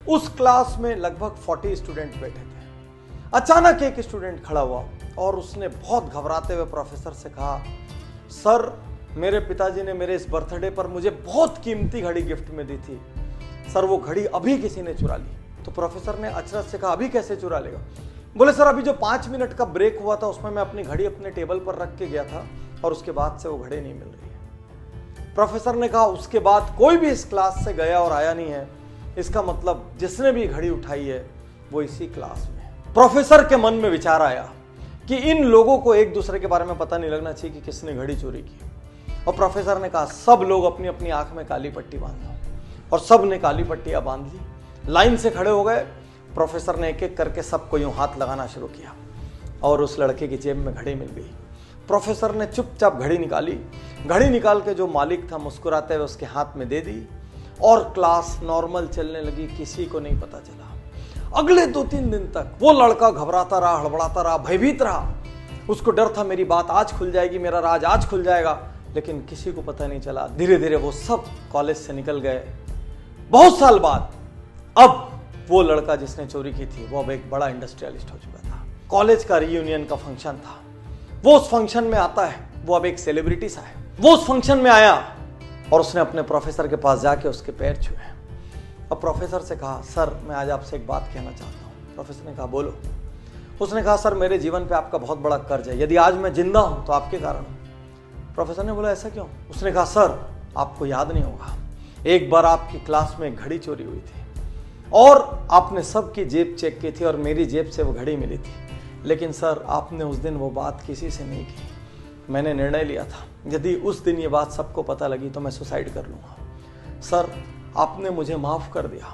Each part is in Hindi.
उस क्लास में लगभग 40 स्टूडेंट बैठे थे। अचानक एक स्टूडेंट खड़ा हुआ और उसने बहुत घबराते हुए प्रोफेसर से कहा, सर मेरे पिताजी ने मेरे इस बर्थडे पर मुझे बहुत कीमती घड़ी गिफ्ट में दी थी, सर वो घड़ी अभी किसी ने चुरा ली। तो प्रोफेसर ने अचरज से कहा, अभी कैसे चुरा लेगा? बोले, सर अभी जो 5 मिनट का ब्रेक हुआ था उसमें मैं अपनी घड़ी अपने टेबल पर रख के गया था और उसके बाद से वो घड़ी नहीं मिल रही है। प्रोफेसर ने कहा, उसके बाद कोई भी इस क्लास से गया और आया नहीं है, इसका मतलब जिसने भी घड़ी उठाई है वो इसी क्लास में है। प्रोफेसर के मन में विचार आया कि इन लोगों को एक दूसरे के बारे में पता नहीं लगना चाहिए कि किसने घड़ी चोरी की। और प्रोफेसर ने कहा, सब लोग अपनी अपनी आंख में काली पट्टी बांध लो। और सब ने काली पट्टियां बांध ली, लाइन से खड़े हो गए। प्रोफेसर ने एक एक करके सबको यूं हाथ लगाना शुरू किया और उस लड़के की जेब में घड़ी मिल गई। प्रोफेसर ने चुपचाप घड़ी निकाली, घड़ी निकाल के जो मालिक था मुस्कुराते हुए उसके हाथ में दे दी और क्लास नॉर्मल चलने लगी, किसी को नहीं पता चला। अगले 2-3 दिन तक वो लड़का घबराता रहा, हड़बड़ाता रहा, भयभीत रहा। उसको डर था मेरी बात आज खुल जाएगी, मेरा राज आज खुल जाएगा, लेकिन किसी को पता नहीं चला। धीरे धीरे वो सब कॉलेज से निकल गए। बहुत साल बाद अब वो लड़का जिसने चोरी की थी वो अब एक बड़ा इंडस्ट्रियलिस्ट हो चुका था। कॉलेज का रीयूनियन का फंक्शन था, वो उस फंक्शन में आता है, वो अब एक सेलिब्रिटी सा है। वो उस फंक्शन में आया और उसने अपने प्रोफेसर के पास जाके उसके पैर छुए। अब प्रोफेसर से कहा, सर मैं आज आपसे एक बात कहना चाहता हूँ। प्रोफेसर ने कहा, बोलो। उसने कहा, सर मेरे जीवन पे आपका बहुत बड़ा कर्ज है, यदि आज मैं जिंदा हूं तो आपके कारण हूं। प्रोफेसर ने बोला, ऐसा क्यों? उसने कहा, सर आपको याद नहीं होगा, एक बार आपकी क्लास में एक घड़ी चोरी हुई थी और आपने सबकी जेब चेक की थी और मेरी जेब से वो घड़ी मिली थी, लेकिन सर आपने उस दिन वो बात किसी से नहीं की। मैंने निर्णय लिया था यदि उस दिन ये बात सबको पता लगी तो मैं सुसाइड कर लूँगा। सर आपने मुझे माफ़ कर दिया,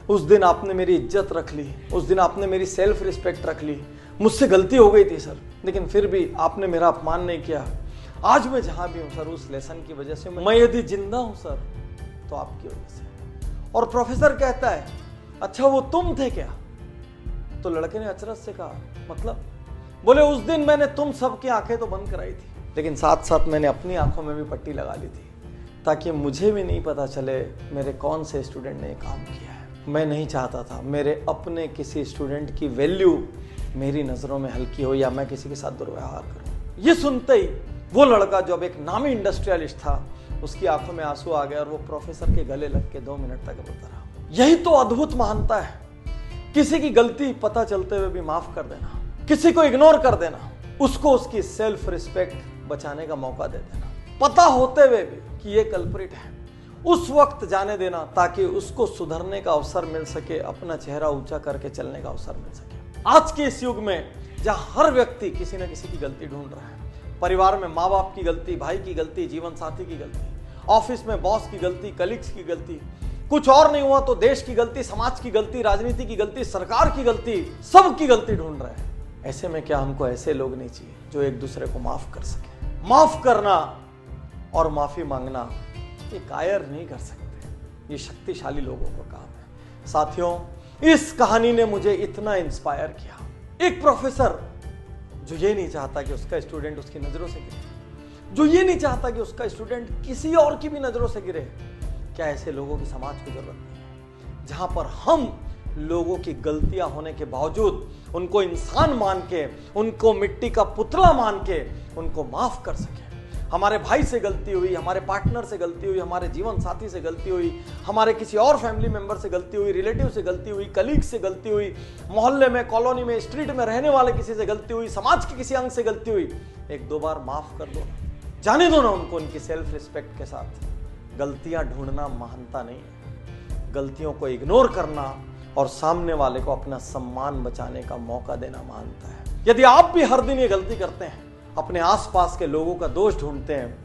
उस दिन आपने मेरी इज्जत रख ली, उस दिन आपने मेरी सेल्फ रिस्पेक्ट रख ली। मुझसे गलती हो गई थी सर, लेकिन फिर भी आपने मेरा अपमान नहीं किया। आज मैं जहाँ भी हूँ सर उस लेसन की वजह से, मैं यदि जिंदा हूँ सर तो आपकी वजह से। और प्रोफेसर कहता है, अच्छा वो तुम थे क्या? तो लड़के ने अचरज से कहा, मतलब? बोले, उस दिन मैंने तुम सबकी आंखें तो बंद कराई थी, लेकिन साथ साथ मैंने अपनी आंखों में भी पट्टी लगा ली थी ताकि मुझे भी नहीं पता चले मेरे कौन से स्टूडेंट ने काम किया है। मैं नहीं चाहता था मेरे अपने किसी स्टूडेंट की वैल्यू मेरी नज़रों में हल्की हो या मैं किसी के साथ दुर्व्यवहार करूं। ये सुनते ही वो लड़का जो अब एक नामी इंडस्ट्रियलिस्ट था, उसकी आंखों में आंसू आ गया और वो प्रोफेसर के गले लग के 2 मिनट तक रोता रहा। यही तो अद्भुत महानता है, किसी की गलती पता चलते हुए भी माफ कर देना, किसी को इग्नोर कर देना, उसको उसकी सेल्फ रिस्पेक्ट बचाने का मौका दे देना, पता होते हुए भी कि ये कल्प्रिट है, उस वक्त जाने देना ताकि उसको सुधरने का अवसर मिल सके, अपना चेहरा ऊंचा करके चलने का अवसर मिल सके। आज के इस युग में जहां हर व्यक्ति किसी न किसी की गलती ढूंढ रहा है, परिवार में माँ बाप की गलती, भाई की गलती, जीवन साथी की गलती, ऑफिस में बॉस की गलती, कलीग्स की गलती, कुछ और नहीं हुआ तो देश की गलती, समाज की गलती, राजनीति की गलती, सरकार की गलती, सबकी गलती ढूंढ रहे हैं। ऐसे में क्या हमको ऐसे लोग नहीं चाहिए जो एक दूसरे को माफ कर सके? माफ करना और माफी मांगना ये कायर नहीं कर सकते, ये शक्तिशाली लोगों का काम है। साथियों, इस कहानी ने मुझे इतना इंस्पायर किया। एक प्रोफेसर जो ये नहीं चाहता कि उसका स्टूडेंट उसकी नजरों से गिरे, जो ये नहीं चाहता कि उसका स्टूडेंट किसी और की भी नजरों से गिरे, क्या ऐसे लोगों की समाज को जरूरत नहीं है? जहां पर हम लोगों की गलतियां होने के बावजूद उनको इंसान मान के, उनको मिट्टी का पुतला मान के उनको माफ कर सके। हमारे भाई से गलती हुई, हमारे पार्टनर से गलती हुई, हमारे जीवन साथी से गलती हुई, हमारे किसी और फैमिली मेंबर से गलती हुई, रिलेटिव से गलती हुई, कलीग से गलती हुई, मोहल्ले में, कॉलोनी में, स्ट्रीट में रहने वाले किसी से गलती हुई, समाज के किसी अंग से गलती हुई, 1-2 बार माफ कर दो, जाने दो ना उनको उनकी सेल्फ रिस्पेक्ट के साथ। गलतियां ढूंढना महानता नहीं है, गलतियों को इग्नोर करना और सामने वाले को अपना सम्मान बचाने का मौका देना महानता है। यदि आप भी हर दिन ये गलती करते हैं, अपने आसपास के लोगों का दोष ढूंढते हैं,